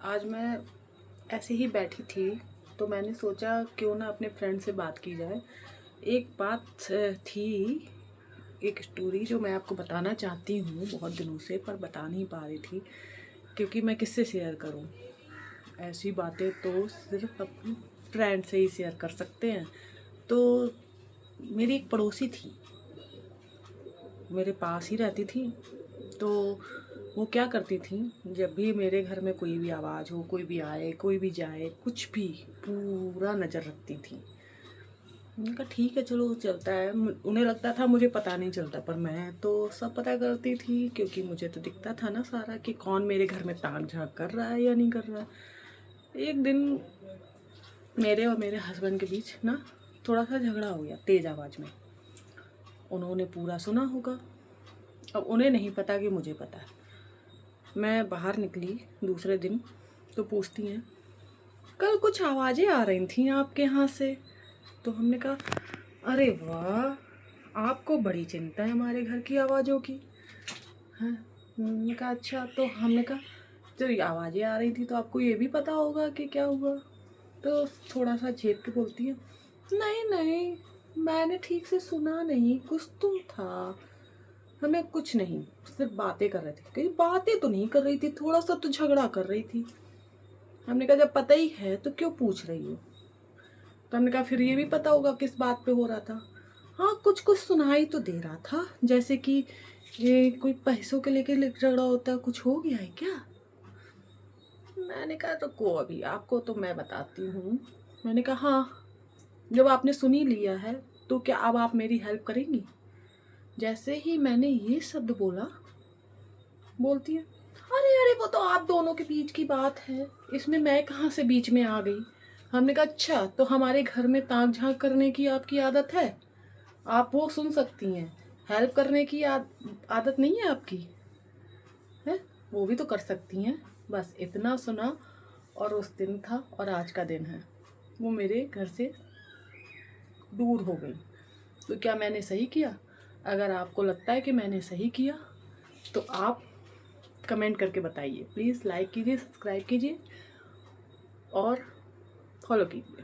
आज मैं ऐसे ही बैठी थी तो मैंने सोचा क्यों ना अपने फ्रेंड से बात की जाए। एक बात थी, एक स्टोरी जो मैं आपको बताना चाहती हूँ बहुत दिनों से, पर बता नहीं पा रही थी क्योंकि मैं किससे शेयर करूँ। ऐसी बातें तो सिर्फ अपने फ्रेंड से ही शेयर कर सकते हैं। तो मेरी एक पड़ोसी थी, मेरे पास ही रहती थी। तो वो क्या करती थी, जब भी मेरे घर में कोई भी आवाज़ हो, कोई भी आए कोई भी जाए, कुछ भी, पूरा नज़र रखती थी। मैंने कहा ठीक है चलो चलता है। उन्हें लगता था मुझे पता नहीं चलता, पर मैं तो सब पता करती थी क्योंकि मुझे तो दिखता था ना सारा कि कौन मेरे घर में ताक झाँक कर रहा है या नहीं कर रहा है। एक दिन मेरे और मेरे हस्बैंड के बीच ना थोड़ा सा झगड़ा हो गया तेज़ आवाज़ में। उन्होंने पूरा सुना होगा, अब उन्हें नहीं पता कि मुझे पता है। मैं बाहर निकली दूसरे दिन तो पूछती हैं, कल कुछ आवाज़ें आ रही थी आपके यहाँ से। तो हमने कहा अरे वाह, आपको बड़ी चिंता है हमारे घर की आवाज़ों की। हाँ, हमने कहा अच्छा। तो हमने कहा जो ये आवाज़ें आ रही थी तो आपको ये भी पता होगा कि क्या हुआ। तो थोड़ा सा झेप के बोलती है, नहीं नहीं, मैंने ठीक से सुना नहीं, कुछ तो था, हमें कुछ नहीं, सिर्फ बातें कर रहे थे। कहीं बातें तो नहीं कर रही थी, थोड़ा सा तो झगड़ा कर रही थी। हमने कहा जब पता ही है तो क्यों पूछ रही हो। तो हमने कहा फिर ये भी पता होगा किस बात पे हो रहा था। हाँ कुछ कुछ सुनाई तो दे रहा था, जैसे कि ये कोई पैसों के लेके झगड़ा होता है, कुछ हो गया है क्या। मैंने कहा रुको अभी आपको तो मैं बताती हूँ। मैंने कहा हाँ, जब आपने सुन ही लिया है तो क्या अब आप मेरी हेल्प करेंगी। जैसे ही मैंने ये शब्द बोला, बोलती है अरे अरे वो तो आप दोनों के बीच की बात है, इसमें मैं कहाँ से बीच में आ गई। हमने कहा अच्छा, तो हमारे घर में ताक झांक करने की आपकी आदत है, आप वो सुन सकती हैं, हेल्प करने की आदत नहीं है आपकी, है वो भी तो कर सकती हैं। बस इतना सुना और उस दिन था और आज का दिन है, वो मेरे घर से दूर हो गई। तो क्या मैंने सही किया? अगर आपको लगता है कि मैंने सही किया तो आप कमेंट करके बताइए। प्लीज़ लाइक कीजिए, सब्सक्राइब कीजिए और फॉलो कीजिए।